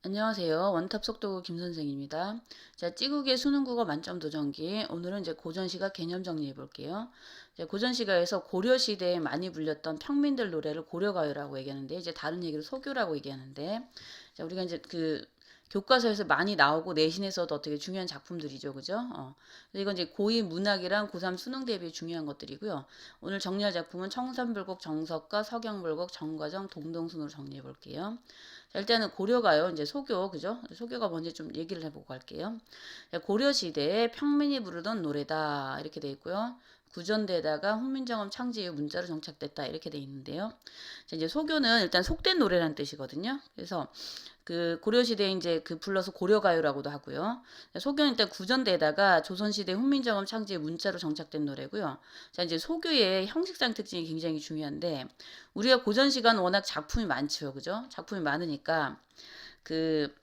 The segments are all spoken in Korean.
안녕하세요. 원탑 속도고 김선생입니다. 자, 찌국의 수능국어 만점 도전기. 오늘은 이제 고전시가 개념 정리해 볼게요. 이제 고전시가에서 고려시대에 많이 불렸던 평민들 노래를 고려가요라고 얘기하는데, 이제 다른 얘기로 소교라고 얘기하는데, 자, 우리가 이제 그 교과서에서 많이 나오고 내신에서도 어떻게 중요한 작품들이죠. 그죠? 그래서 이건 이제 고2 문학이랑 고3 수능 대비에 중요한 것들이고요. 오늘 정리할 작품은 청산불곡, 정석가, 서경불곡, 정과정, 동동순으로 정리해 볼게요. 자, 일단은 고려가요. 이제 소교, 그죠? 소교가 뭔지 좀 얘기를 해보고 갈게요. 고려 시대에 평민이 부르던 노래다. 이렇게 돼 있고요. 구전대에다가 훈민정음 창제 이후 문자로 정착됐다. 이렇게 돼 있는데요. 자, 이제 소교는 일단 속된 노래라는 뜻이거든요. 그래서 그 고려시대에 이제 그 불러서 고려가요라고도 하고요. 소교는 일단 구전대에다가 조선시대 훈민정음 창제 문자로 정착된 노래고요. 자, 이제 소교의 형식상 특징이 굉장히 중요한데, 우리가 고전 시간 워낙 작품이 많죠. 그죠? 작품이 많으니까 그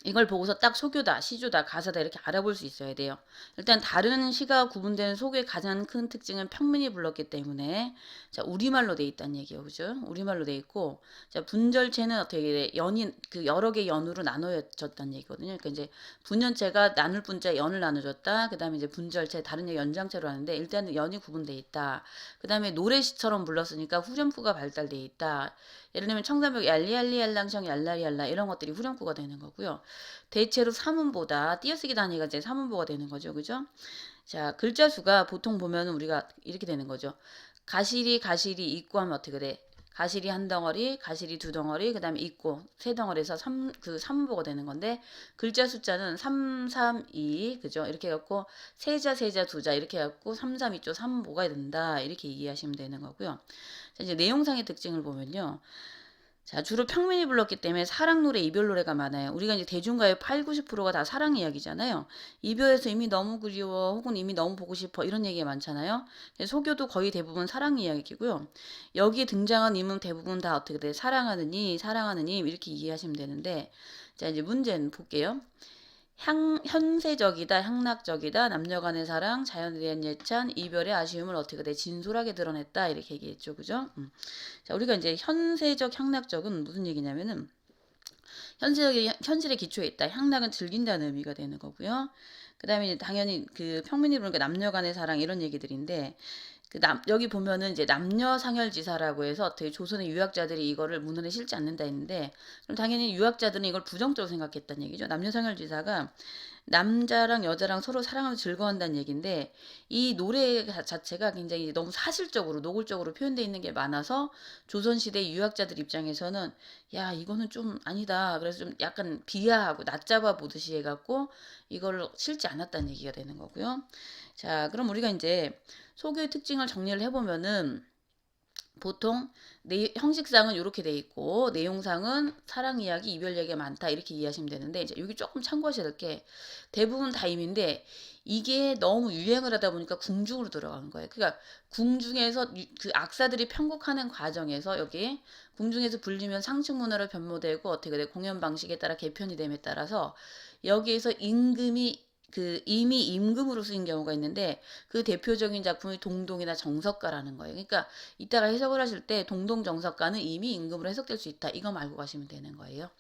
이걸 보고서 딱 소교다, 시조다, 가사다 이렇게 알아볼 수 있어야 돼요. 일단 다른 시가 구분되는 소교의 가장 큰 특징은 평민이 불렀기 때문에 자, 우리말로 돼 있다는 얘기예요. 그죠? 우리말로 돼 있고 자, 분절체는 어떻게 돼? 연이 그 여러 개 연으로 나눠졌다는 얘기거든요. 그러니까 이제 분연체가 나눌 분자 연을 나눠줬다. 그다음에 이제 분절체 다른 얘기 연장체로 하는데 일단은 연이 구분돼 있다. 그다음에 노래시처럼 불렀으니까 후렴구가 발달돼 있다. 예를 들면 청산벽 얄리얄리얄랑청 얄라리얄라 이런 것들이 후렴구가 되는 거고요. 대체로 사문보다 띄어쓰기 단위가 이제 사문보가 되는 거죠. 그죠? 자, 글자 수가 보통 보면 우리가 이렇게 되는 거죠. 가시리 있고 하면 어떻게 돼? 가시리 한 덩어리, 가시리 두 덩어리, 그 다음에 있고 세 덩어리에서 그 삼문보가 되는 건데 글자 숫자는 3, 3, 2 그죠? 이렇게 해갖고 세자 두자 이렇게 해갖고 3, 3, 2조 삼문보가 된다 이렇게 이해하시면 되는 거고요. 자, 이제 내용상의 특징을 보면요. 자, 주로 평민이 불렀기 때문에 사랑 노래, 이별 노래가 많아요. 우리가 이제 대중가의 8, 90%가 다 사랑 이야기잖아요. 이별해서 이미 너무 그리워, 혹은 이미 너무 보고 싶어, 이런 얘기가 많잖아요. 소교도 거의 대부분 사랑 이야기고요. 여기에 등장한 임은 대부분 다 어떻게 돼? 사랑하는 임, 이렇게 이해하시면 되는데, 자, 이제 문제는 볼게요. 현세적이다, 향락적이다, 남녀 간의 사랑, 자연에 대한 예찬, 이별의 아쉬움을 어떻게 돼? 진솔하게 드러냈다. 이렇게 얘기했죠. 그죠? 자, 우리가 이제 현세적, 향락적은 무슨 얘기냐면은, 현실의 기초에 있다. 향락은 즐긴다는 의미가 되는 거고요. 그 다음에 당연히 그 평민이 부르니까 남녀 간의 사랑 이런 얘기들인데, 여기 보면은 이제 남녀상열지사라고 해서 어떻게 조선의 유학자들이 이거를 문헌에 실지 않는다 했는데, 그럼 당연히 유학자들은 이걸 부정적으로 생각했다는 얘기죠. 남녀상열지사가 남자랑 여자랑 서로 사랑하면서 즐거워한다는 얘기인데, 이 노래 자체가 굉장히 너무 사실적으로 노골적으로 표현되어 있는 게 많아서 조선시대 유학자들 입장에서는 야, 이거는 좀 아니다. 그래서 좀 약간 비하하고 낮잡아 보듯이 해갖고 이걸 실지 않았다는 얘기가 되는 거고요. 자, 그럼 우리가 이제 소교의 특징을 정리를 해보면은 보통 형식상은 이렇게 돼 있고 내용상은 사랑 이야기, 이별 얘기가 많다 이렇게 이해하시면 되는데 이제 여기 조금 참고하셔야 될 게 대부분 다 임인데 이게 너무 유행을 하다 보니까 궁중으로 들어가는 거예요. 그러니까 궁중에서 그 악사들이 편곡하는 과정에서 여기 궁중에서 불리면 상층 문화로 변모되고 어떻게 돼 공연 방식에 따라 개편이 됨에 따라서 여기에서 임금이 그 이미 임금으로 쓰인 경우가 있는데 그 대표적인 작품이 동동이나 정석가라는 거예요. 그러니까 이따가 해석을 하실 때 동동정석가는 이미 임금으로 해석될 수 있다. 이거 말고 가시면 되는 거예요.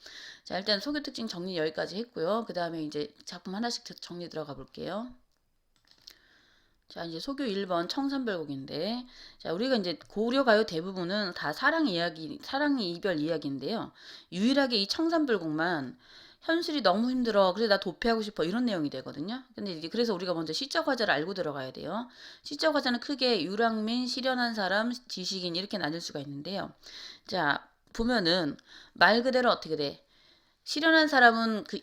자, 일단 소교 특징 정리 여기까지 했고요. 그 다음에 이제 작품 하나씩 정리 들어가 볼게요. 자, 이제 소교 1번 청산별곡인데, 자, 우리가 이제 고려가요 대부분은 다 사랑 이야기, 사랑 이별 이야기인데요. 유일하게 이 청산별곡만 현실이 너무 힘들어. 그래, 나 도피하고 싶어. 이런 내용이 되거든요. 근데 이제 그래서 우리가 먼저 시적 화자를 알고 들어가야 돼요. 시적 화자는 크게 유랑민, 실현한 사람, 지식인 이렇게 나눌 수가 있는데요. 자, 보면은 말 그대로 어떻게 돼? 실현한 사람은 그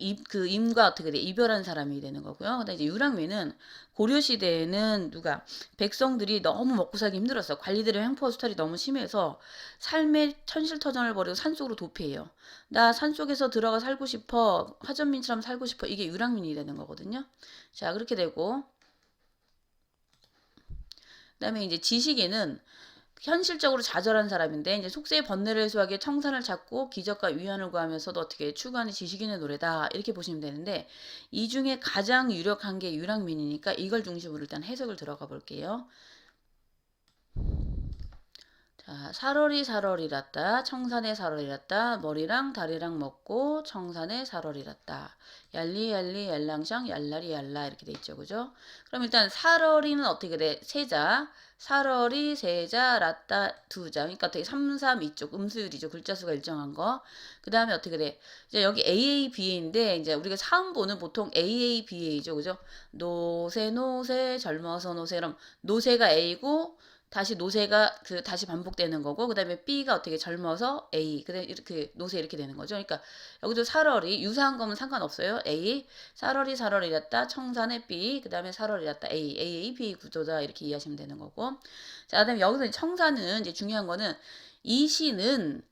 임과 어떻게 돼? 이별한 사람이 되는 거고요. 그다음에 이제 유랑민은 고려 시대에는 누가 백성들이 너무 먹고 살기 힘들었어. 관리들의 횡포 수탈이 너무 심해서 삶의 천실터전을 벌이고 산속으로 도피해요. 나 산속에서 들어가 살고 싶어. 화전민처럼 살고 싶어. 이게 유랑민이 되는 거거든요. 자, 그렇게 되고 그다음에 이제 지식인은 현실적으로 좌절한 사람인데 이제 속세의 번뇌를 해소하기 위해 청산을 찾고 기적과 위안을 구하면서도 어떻게 추구하는 지식인의 노래다 이렇게 보시면 되는데 이 중에 가장 유력한 게 유랑민이니까 이걸 중심으로 일단 해석을 들어가 볼게요. 자, 살얼이랐다. 청산에 살얼이랐다. 머리랑 다리랑 먹고 청산에 살얼이랐다. 얄리 얄랑샹 얄라리 얄라 이렇게 돼 있죠. 그죠? 그럼 일단 살얼이는 어떻게 돼? 세자. 살얼이 세자 랐다 두자. 그러니까 어떻게 3, 3 이쪽 음수율이죠. 글자 수가 일정한 거. 그다음에 어떻게 돼? 이제 여기 AABA인데 이제 우리가 사음보는 보통 AABA죠. 그죠? 노세 젊어서 노세 그럼 노세가 A고 다시 노세가 다시 반복되는 거고 그다음에 B가 어떻게 젊어서 A 그다음에 이렇게 노세 이렇게 되는 거죠. 그러니까 여기도 살얼이 유사한 거면 상관없어요. A 살얼이랐다 청산의 B 그다음에 살얼이랐다 A B 구조다 이렇게 이해하시면 되는 거고. 자, 그다음에 여기서 청산은 이제 중요한 거는 이 시는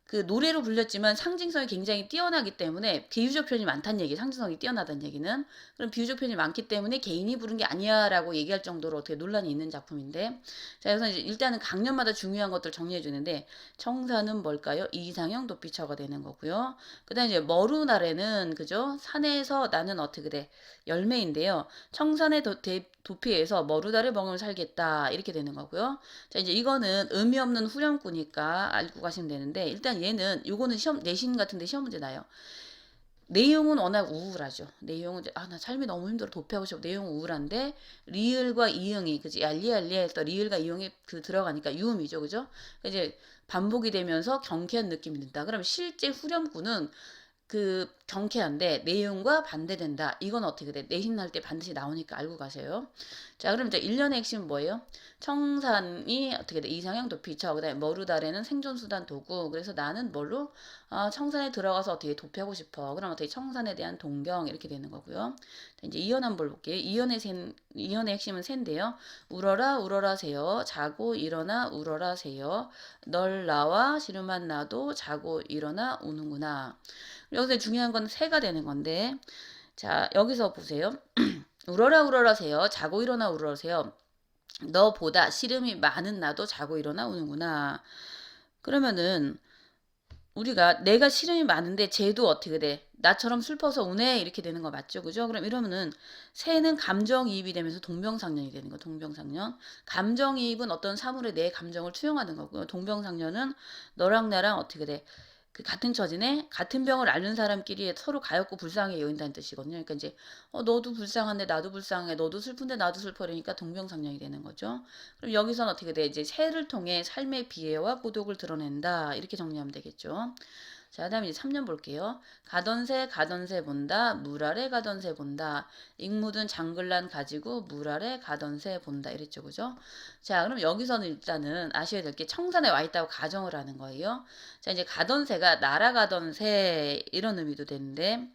그 노래로 불렸지만 상징성이 굉장히 뛰어나기 때문에 비유적 표현이 많다는 얘기, 상징성이 뛰어나다는 얘기는 그럼 비유적 표현이 많기 때문에 개인이 부른 게 아니야라고 얘기할 정도로 어떻게 논란이 있는 작품인데 자, 그래서 이제 일단은 강연마다 중요한 것들 정리해 주는데 청산은 뭘까요? 이상형 도피처가 되는 거고요. 그다음에 이제 머루날에는 그죠? 산에서 나는 어떻게 돼? 열매인데요. 청산의 도피에서 머루달을 먹으며 살겠다 이렇게 되는 거고요. 자, 이제 이거는 의미 없는 후렴구니까 알고 가시면 되는데 일단 얘는 요거는 시험 내신 같은데 시험 문제 나요. 내용은 워낙 우울하죠. 내용은 나 삶이 너무 힘들어 도피하고 싶어. 내용은 우울한데 리을과 이응이 그지 알리알리 했던 리을과 이응이 들어가니까 유음이죠, 그죠? 이제 반복이 되면서 경쾌한 느낌이 든다. 그럼 실제 후렴구는 경쾌한데 내용과 반대된다. 이건 어떻게 돼? 내신 날 때 반드시 나오니까 알고 가세요. 자, 그럼 이제 1년의 핵심은 뭐예요? 청산이 어떻게 돼? 이상형 도피처. 그다음에 머루달에는 생존수단 도구. 그래서 나는 뭘로? 청산에 들어가서 어떻게 도피하고 싶어. 그럼 어떻게 청산에 대한 동경 이렇게 되는 거고요. 자, 이제 이연 한번 볼게요. 이연의 핵심은 새인데요. 울어라 새요. 자고 일어나 울어라 새요. 널 나와 싫으만 나도 자고 일어나 우는구나. 여기서 중요한 건 새가 되는 건데 자 여기서 보세요. 울어라 새요. 자고 일어나 울어라 새요. 너보다 시름이 많은 나도 자고 일어나 우는구나. 그러면은 우리가 내가 시름이 많은데 쟤도 어떻게 돼? 나처럼 슬퍼서 우네 이렇게 되는 거 맞죠? 그죠? 그럼 이러면은 새는 감정이입이 되면서 동병상련이 되는 거 동병상련. 감정이입은 어떤 사물에 내 감정을 투영하는 거고요. 동병상련은 너랑 나랑 어떻게 돼? 같은 처지네 같은 병을 앓는 사람끼리 서로 가엾고 불쌍하게 여긴다는 뜻이거든요. 그러니까 이제 너도 불쌍한데 나도 불쌍해, 너도 슬픈데 나도 슬퍼 그러니까 동병상련이 되는 거죠. 그럼 여기서는 어떻게 돼? 이제 새를 통해 삶의 비애와 고독을 드러낸다 이렇게 정리하면 되겠죠. 자, 그다음에 이제 3년 볼게요. 가던 새 본다. 물 아래 가던 새 본다. 익묻은 장글란 가지고 물 아래 가던 새 본다. 이랬죠. 그죠? 자, 그럼 여기서는 일단은 아셔야 될 게 청산에 와 있다고 가정을 하는 거예요. 자, 이제 가던 새가 날아가던 새 이런 의미도 되는데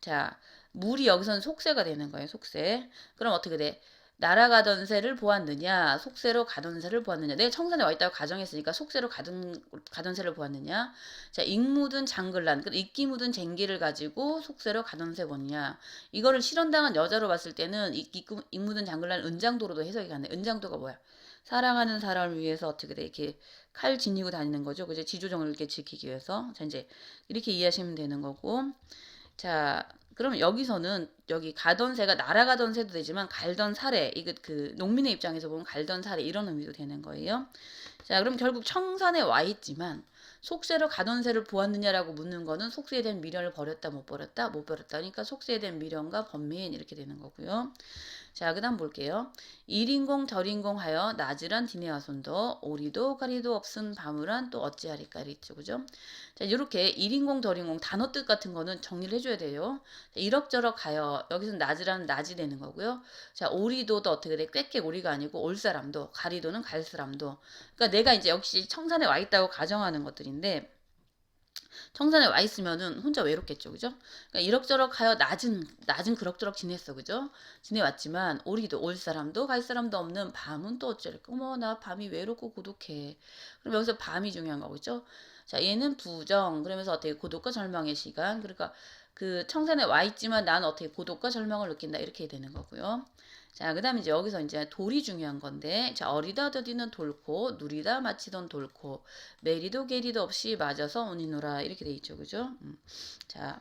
자, 물이 여기서는 속새가 되는 거예요. 속새. 그럼 어떻게 돼? 날아가던 새를 보았느냐, 속새로 가던 새를 보았느냐. 내가 청산에 와 있다고 가정했으니까 속새로 가던 새를 보았느냐. 자, 익묻은 장글란, 이끼 묻은 쟁기를 가지고 속새로 가던 새 보느냐. 이거를 실현당한 여자로 봤을 때는 익묻은 장글란 은장도로도 해석이 가네. 은장도가 뭐야? 사랑하는 사람을 위해서 어떻게 돼? 이렇게 칼 지니고 다니는 거죠. 그죠? 지조정을 이렇게 지키기 위해서. 자, 이제 이렇게 이해하시면 되는 거고. 자, 그럼 여기서는 여기 가던 새가 날아가던 새도 되지만 갈던 사례 이거 농민의 입장에서 보면 갈던 사례 이런 의미도 되는 거예요. 자, 그럼 결국 청산에 와 있지만 속세로 가던 새를 보았느냐라고 묻는 거는 속세에 대한 미련을 버렸다 못 버렸다 못 버렸다. 그러니까 속세에 대한 미련과 번민 이렇게 되는 거고요. 자, 그 다음 볼게요. 일인공 절인공하여 나즈란 디네와손도 오리도 가리도 없은 바무란 또 어찌하리까 이랬죠. 그죠? 자, 이렇게 일인공 절인공 단어 뜻 같은 거는 정리를 해줘야 돼요. 자, 이럭저럭 하여 여기서 나즈란 나지 되는 거고요. 자, 오리도도 어떻게 돼? 꾀꾀 오리가 아니고 올 사람도 가리도는 갈 사람도. 그러니까 내가 이제 역시 청산에 와 있다고 가정하는 것들인데 청산에 와 있으면은 혼자 외롭겠죠, 그죠? 그러니까 이럭저럭 하여 낮은 그럭저럭 지냈어, 그죠? 지내왔지만 오리도 올 사람도 갈 사람도 없는 밤은 또 어쩔까? 어머, 나 밤이 외롭고 고독해. 그럼 여기서 밤이 중요한 거겠죠? 자, 얘는 부정. 그러면서 어떻게 고독과 절망의 시간. 그러니까 청산에 와 있지만 나는 어떻게 고독과 절망을 느낀다 이렇게 되는 거고요. 자, 그 다음에 이제 여기서 이제 돌이 중요한 건데, 자, 어리다 더디는 돌코, 누리다 마치던 돌코, 메리도 게리도 없이 맞아서 운이노라, 이렇게 돼 있죠. 그죠? 자,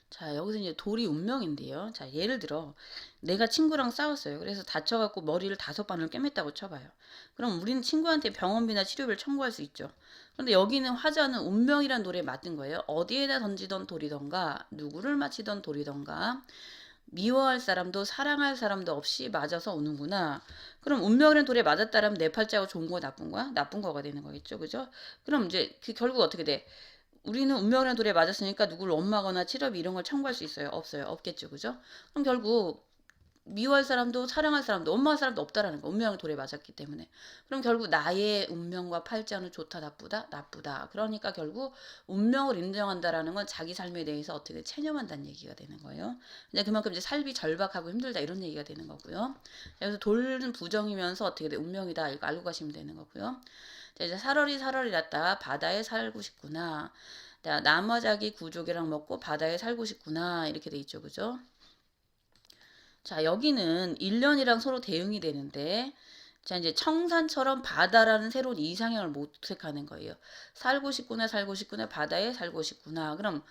자, 여기서 이제 돌이 운명인데요. 자, 예를 들어 내가 친구랑 싸웠어요. 그래서 다쳐갖고 머리를 5번을 꿰맸다고 쳐봐요. 그럼 우리는 친구한테 병원비나 치료비를 청구할 수 있죠. 그런데 여기는 화자는 운명이란 돌에 맞은 거예요. 어디에다 던지던 돌이던가 누구를 맞히던 돌이던가 미워할 사람도 사랑할 사람도 없이 맞아서 오는구나. 그럼 운명이란 돌에 맞았다라면 내 팔자가 좋은 거야, 나쁜 거야? 나쁜 거가 되는 거겠죠, 그죠? 그럼 이제 그 결국 어떻게 돼? 우리는 운명이라는 돌에 맞았으니까 누구를 원망하거나 치료비 이런 걸 청구할 수 있어요? 없어요? 없겠죠, 그죠? 그럼 결국 미워할 사람도 사랑할 사람도 원망할 사람도 없다라는 거. 운명의 돌에 맞았기 때문에. 그럼 결국 나의 운명과 팔자는 좋다 나쁘다? 나쁘다. 그러니까 결국 운명을 인정한다라는 건 자기 삶에 대해서 어떻게 체념한다는 얘기가 되는 거예요. 이제 그만큼 이제 삶이 절박하고 힘들다 이런 얘기가 되는 거고요. 그래서 돌은 부정이면서 어떻게 돼? 운명이다 이거 알고 가시면 되는 거고요. 자, 이제 살얼이 났다. 바다에 살고 싶구나. 나무자기 구족이랑 먹고 바다에 살고 싶구나 이렇게 돼 있죠, 그죠? 자, 여기는 1년이랑 서로 대응이 되는데, 자, 이제 청산처럼 바다라는 새로운 이상향을 모색하는 거예요. 살고 싶구나, 살고 싶구나, 바다에 살고 싶구나. 그럼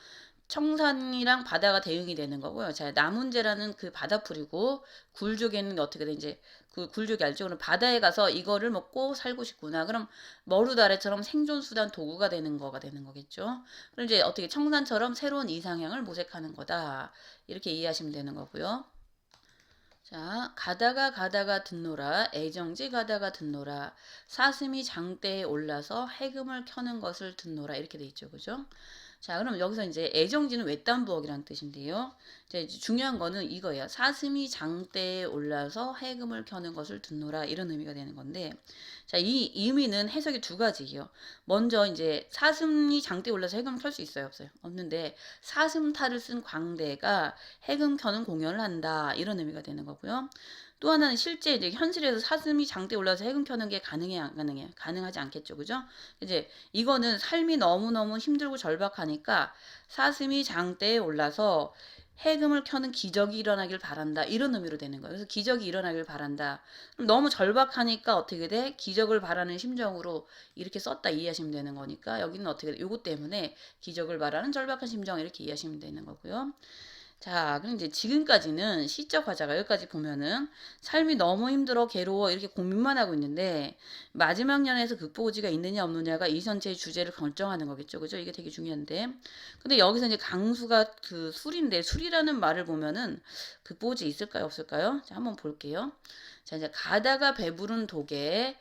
청산이랑 바다가 대응이 되는 거고요. 자, 나문제라는 그 바다풀이고, 굴족에는 어떻게 돼? 이제 그 굴족이 알죠? 그럼 바다에 가서 이거를 먹고 살고 싶구나. 그럼 머루다래처럼 생존수단 도구가 되는 거가 되는 거겠죠. 그럼 이제 어떻게 청산처럼 새로운 이상향을 모색하는 거다. 이렇게 이해하시면 되는 거고요. 자, 가다가 듣노라, 애정지 가다가 듣노라, 사슴이 장대에 올라서 해금을 켜는 것을 듣노라, 이렇게 돼 있죠, 그죠? 자, 그럼 여기서 이제 애정지는 외딴 부엌이라는 뜻인데요. 이제 중요한 거는 이거예요. 사슴이 장대에 올라서 해금을 켜는 것을 듣노라, 이런 의미가 되는 건데, 자, 이 의미는 해석이 두 가지예요. 먼저 이제 사슴이 장대에 올라서 해금을 켤 수 있어요, 없어요? 없는데 사슴탈을 쓴 광대가 해금 켜는 공연을 한다, 이런 의미가 되는 거고요. 또 하나는 실제 이제 현실에서 사슴이 장대에 올라서 해금 켜는 게 가능해 안 가능해? 가능하지 않겠죠, 그죠? 이제 이거는 삶이 너무너무 힘들고 절박하니까 사슴이 장대에 올라서 해금을 켜는 기적이 일어나길 바란다. 이런 의미로 되는 거예요. 그래서 기적이 일어나길 바란다. 그럼 너무 절박하니까 어떻게 돼? 기적을 바라는 심정으로 이렇게 썼다 이해하시면 되는 거니까 여기는 어떻게 돼? 요것 때문에 기적을 바라는 절박한 심정 이렇게 이해하시면 되는 거고요. 자, 그럼 이제 지금까지는 시적 화자가 여기까지 보면은 삶이 너무 힘들어 괴로워 이렇게 고민만 하고 있는데 마지막 년에서 극복의지가 있느냐 없느냐가 이 전체의 주제를 결정하는 거겠죠, 그죠? 이게 되게 중요한데 근데 여기서 이제 강수가 그 술인데 술이라는 말을 보면은 극복의지 있을까요 없을까요? 자, 한번 볼게요. 자, 이제 가다가 배부른 독에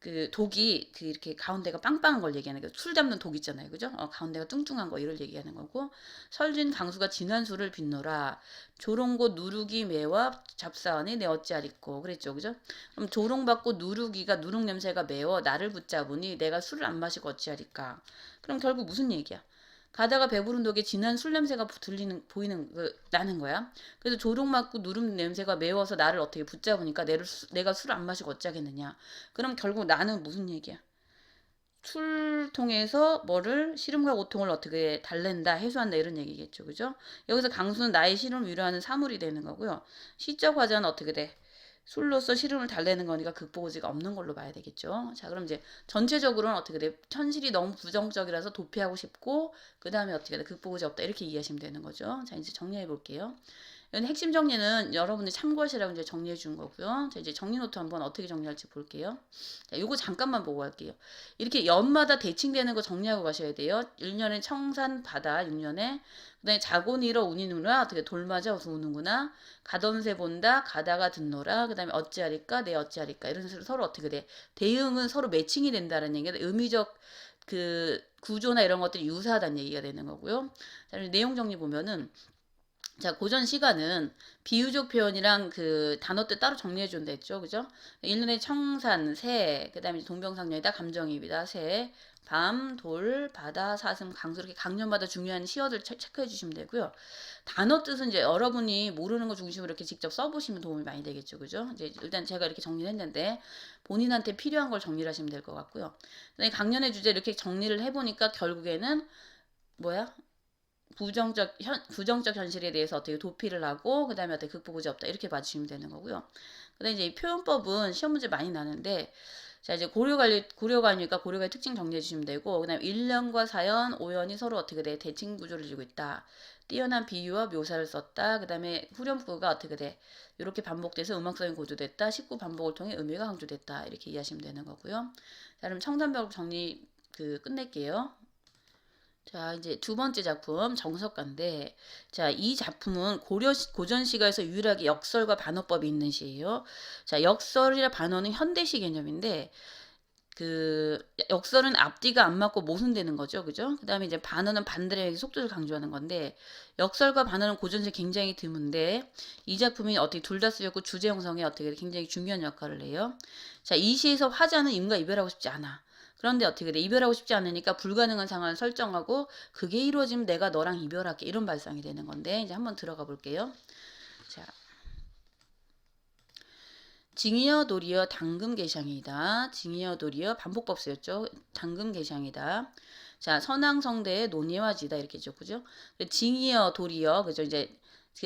그 독이 그 이렇게 가운데가 빵빵한 걸 얘기하는 거예요. 술 잡는 독 있잖아요. 그죠? 가운데가 뚱뚱한 거 이걸 얘기하는 거고 설진 강수가 진한 술을 빚노라. 조롱고 누룩이 매와 잡사하니 내 어찌하리꼬 그랬죠. 그죠? 그럼 조롱받고 누룩이가 누룩 냄새가 매워 나를 붙잡으니 내가 술을 안 마시고 어찌하리까. 그럼 결국 무슨 얘기야? 가다가 배부른 독에 진한 술 냄새가 보이는 나는 거야. 그래서 조롱 맞고 누름 냄새가 매워서 나를 어떻게 붙잡으니까 내가 술을 안 마시고 어쩌겠느냐. 그럼 결국 나는 무슨 얘기야? 술 통해서 뭐를 시름과 고통을 어떻게 달랜다, 해소한다 이런 얘기겠죠, 그죠? 여기서 강수는 나의 시름을 위로하는 사물이 되는 거고요. 시적 화자는 어떻게 돼? 술로서 시름을 달래는 거니까 극복의지가 없는 걸로 봐야 되겠죠. 자, 그럼 이제 전체적으로는 어떻게 돼? 현실이 너무 부정적이라서 도피하고 싶고 그 다음에 어떻게 돼? 극복의지 없다 이렇게 이해하시면 되는 거죠. 자, 이제 정리해 볼게요. 여기 핵심 정리는 여러분들 참고하시라고 이제 정리해 준 거고요. 자, 이제 정리 노트 한번 어떻게 정리할지 볼게요. 자, 요거 잠깐만 보고 갈게요. 이렇게 연마다 대칭되는 거 정리하고 가셔야 돼요. 1년에 청산 바다 6년에 그다음에 자곤 일어 운이 누나 어떻게 돌 맞아 어서 우는구나. 가던새 본다 가다가 듣노라. 그다음에 어찌하리까 내 어찌하리까 이런 식으로 서로 어떻게 돼. 대응은 서로 매칭이 된다는 얘기가 의미적 그 구조나 이런 것들이 유사하다는 얘기가 되는 거고요. 자, 내용 정리 보면은 자, 고전 시가는 비유적 표현이랑 그 단어들 따로 정리해 준다 했죠. 그죠? 1년에 청산, 새, 그 다음에 동병상련이다, 감정이입이다, 새, 밤, 돌, 바다, 사슴, 강수 이렇게 강년마다 중요한 시어들 체크해 주시면 되고요. 단어 뜻은 이제 여러분이 모르는 거 중심으로 이렇게 직접 써보시면 도움이 많이 되겠죠. 그죠? 이제 일단 제가 이렇게 정리를 했는데 본인한테 필요한 걸 정리를 하시면 될 것 같고요. 강년의 주제 이렇게 정리를 해보니까 결국에는 뭐야? 부정적 현실에 대해서 어떻게 도피를 하고 그 다음에 어떻게 극복의지 없다 이렇게 봐주시면 되는 거고요. 그 다음에 이제 이 표현법은 시험 문제 많이 나는데 자, 이제 고려관이니까 고려관의 특징 정리해 주시면 되고, 그 다음에 1년과 4연, 5연이 서로 어떻게 돼? 대칭 구조를 지고 있다. 뛰어난 비유와 묘사를 썼다. 그 다음에 후렴구가 어떻게 돼? 이렇게 반복돼서 음악성이 고조됐다. 19 반복을 통해 의미가 강조됐다. 이렇게 이해하시면 되는 거고요. 자, 그럼 청단벽 정리 끝낼게요. 자, 이제 두 번째 작품 정석가인데, 자, 이 작품은 고전 시가에서 유일하게 역설과 반어법이 있는 시예요. 자, 역설이라 반어는 현대시 개념인데, 역설은 앞뒤가 안 맞고 모순되는 거죠, 그죠? 그 다음에 이제 반어는 반대의 속도를 강조하는 건데, 역설과 반어는 고전시 굉장히 드문데, 이 작품이 어떻게 둘 다 쓰였고 주제 형성에 어떻게 굉장히 중요한 역할을 해요. 자, 이 시에서 화자는 임과 이별하고 싶지 않아. 그런데 어떻게 돼? 이별하고 싶지 않으니까 불가능한 상황을 설정하고 그게 이루어지면 내가 너랑 이별할게 이런 발상이 되는 건데 이제 한번 들어가 볼게요. 자, 징이어 도리어 당금개샹이다. 징이어 도리어 반복법 쓰였죠. 당금개샹이다. 자, 선왕성대의 논예화지다 이렇게 했죠. 그죠? 징이어 도리어 그죠? 이제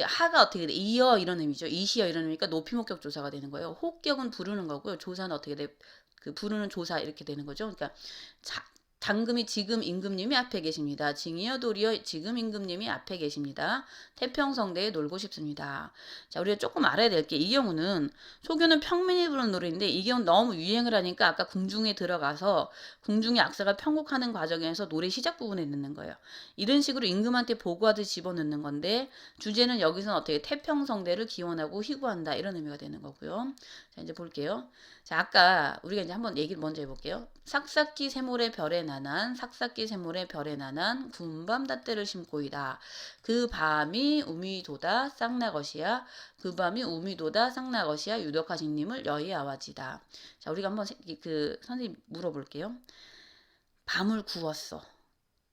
하가 어떻게 돼? 이어 이런 의미죠. 이시어 이런 의미니까 높이 목격 조사가 되는 거예요. 혹격은 부르는 거고요. 조사는 어떻게 돼? 부르는 조사 이렇게 되는 거죠. 그러니까 당금이 지금 임금님이 앞에 계십니다. 징이어 도리어 지금 임금님이 앞에 계십니다. 태평성대에 놀고 싶습니다. 자, 우리가 조금 알아야 될 게 이 경우는 소교는 평민이 부르는 노래인데 이 경우 너무 유행을 하니까 아까 궁중에 들어가서 궁중의 악사가 편곡하는 과정에서 노래 시작 부분에 넣는 거예요. 이런 식으로 임금한테 보고하듯이 집어넣는 건데 주제는 여기서는 어떻게 태평성대를 기원하고 희구한다 이런 의미가 되는 거고요. 자, 이제 볼게요. 자, 아까 우리가 이제 한번 얘기를 먼저 해볼게요. 삭삭기 새모래 별에 나난 삭삭기 새모래 별에 나난 군밤 닷대를 심고이다. 그 밤이 우미도다 쌍나것이야. 그 밤이 우미도다 쌍나것이야. 유덕하신님을 여의 아와지다. 자, 우리가 한번 선생님 물어볼게요. 밤을 구웠어.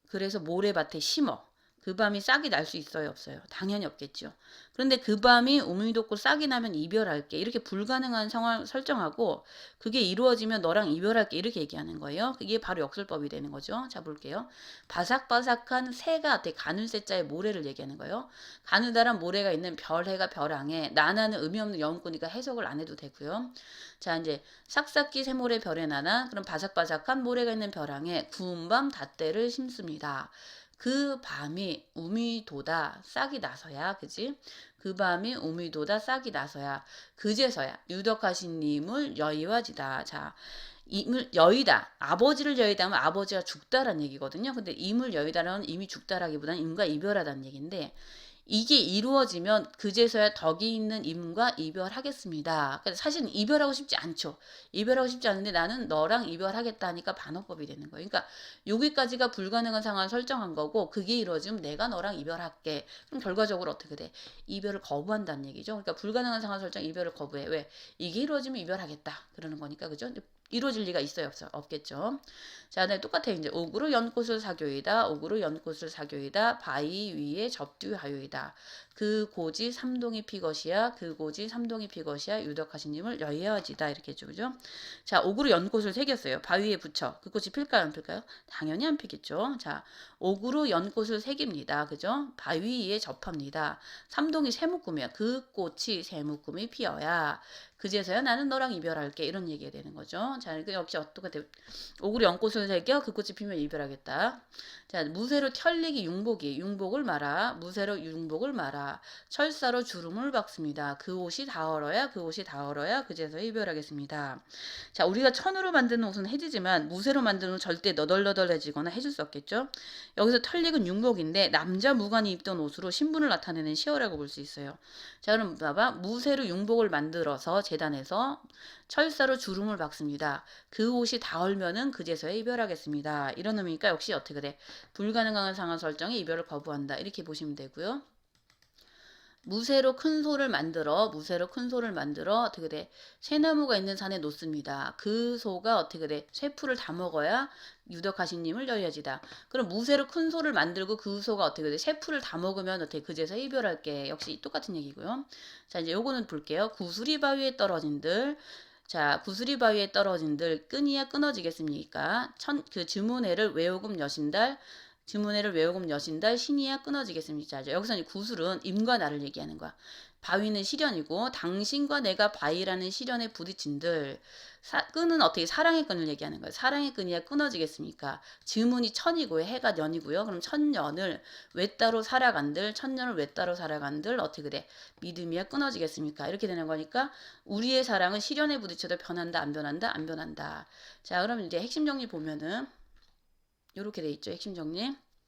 그래서 모래밭에 심어. 그 밤이 싹이 날 수 있어요, 없어요? 당연히 없겠죠. 그런데 그 밤이 우미 돋고 싹이 나면 이별할게. 이렇게 불가능한 상황 설정하고 그게 이루어지면 너랑 이별할게. 이렇게 얘기하는 거예요. 그게 바로 역설법이 되는 거죠. 자, 볼게요. 바삭바삭한 새가 가늘새자의 모래를 얘기하는 거예요. 가느다란 모래가 있는 별해가 별항에 나나는 의미 없는 영문이니까 해석을 안 해도 되고요. 자, 이제 삭삭기 새모래 별에 나나 그럼 바삭바삭한 모래가 있는 별항에 구운 밤 닷대를 심습니다. 그 밤이 우미도다 싹이 나서야 그지? 그 밤이 우미도다 싹이 나서야 그제서야 유덕하신 님을 여의와지다. 자, 임을 여의다. 아버지를 여의다 하면 아버지가 죽다라는 얘기거든요. 근데 임을 여의다는 이미 죽다라기보다는 임과 이별하다는 얘기인데 이게 이루어지면 그제서야 덕이 있는 임과 이별하겠습니다. 그러니까 사실은 이별하고 싶지 않죠. 이별하고 싶지 않은데 나는 너랑 이별하겠다 하니까 반어법이 되는 거예요. 그러니까 여기까지가 불가능한 상황을 설정한 거고 그게 이루어지면 내가 너랑 이별할게. 그럼 결과적으로 어떻게 돼? 이별을 거부한다는 얘기죠. 그러니까 불가능한 상황 설정 이별을 거부해. 왜? 이게 이루어지면 이별하겠다. 그러는 거니까 그죠? 이루어질 리가 있어요, 없어요? 없겠죠. 자, 네, 똑같아요. 이제 옥으로 연꽃을 사교이다. 옥으로 연꽃을 사교이다. 바위 위에 접두하요이다. 그 고지 삼동이 피것이야. 그 고지 삼동이 피것이야. 유덕하신님을 여의하지다. 이렇게 했죠, 그죠? 자, 옥으로 연꽃을 새겼어요. 바위에 붙여. 그 꽃이 필까요, 안 필까요? 당연히 안 피겠죠. 자, 옥으로 연꽃을 새깁니다. 그죠? 바위 위에 접합니다. 삼동이 새묶음이야. 그 꽃이 새묶음이 피어야. 그제서야 나는 너랑 이별할게. 이런 얘기가 되는 거죠. 자, 역시 어떻게 옥으로 연꽃을 새겨 그 꽃이 피면 이별하겠다. 자, 무쇠로 털리기 융복이 융복을 말아. 무쇠로 융복을 말아. 철사로 주름을 박습니다. 그 옷이 다 얼어야 그 옷이 다 얼어야 그제서 이별하겠습니다. 자, 우리가 천으로 만드는 옷은 해지지만 무쇠로 만드는 옷은 절대 너덜너덜해지거나 해줄 수 없겠죠. 여기서 털릭은 융복인데 남자 무관이 입던 옷으로 신분을 나타내는 시어라고 볼 수 있어요. 자, 그럼 봐봐. 무쇠로 융복을 만들어서 재단에서 철사로 주름을 박습니다. 그 옷이 다 얼면은 그제서야 이별하겠습니다. 이런 의미니까 역시 어떻게 돼? 불가능한 상황 설정에 이별을 거부한다. 이렇게 보시면 되고요. 무쇠로 큰 소를 만들어 어떻게 돼? 새나무가 있는 산에 놓습니다. 그 소가 어떻게 돼? 쇠풀을 다 먹어야 유덕하신님을 여의하지다. 그럼 무쇠로 큰 소를 만들고 그 소가 어떻게 돼? 쇠풀을 다 먹으면 어떻게 그제서 이별할게. 역시 똑같은 얘기고요. 자, 이제 요거는 볼게요. 구수리 바위에 떨어진들. 자, 구수리 바위에 떨어진들 끈이야 끊어지겠습니까? 주문회를 외우금 여신달 주문회를 외우금 여신달 신이야 끊어지겠습니까? 자, 여기서 구술은 임과 나를 얘기하는 거야. 바위는 시련이고 당신과 내가 바위라는 시련에 부딪힌들. 끈은 어떻게 사랑의 끈을 얘기하는 거예요. 사랑의 끈이야 끊어지겠습니까? 지문이 천이고요. 해가 년이고요. 그럼 천년을 왜 따로 살아간들, 천년을 왜 따로 살아간들 어떻게 그래? 믿음이야 끊어지겠습니까? 이렇게 되는 거니까 우리의 사랑은 시련에 부딪혀도 변한다, 안 변한다, 안 변한다. 자, 그럼 이제 핵심 정리 보면은 요렇게 돼 있죠. 핵심 정리.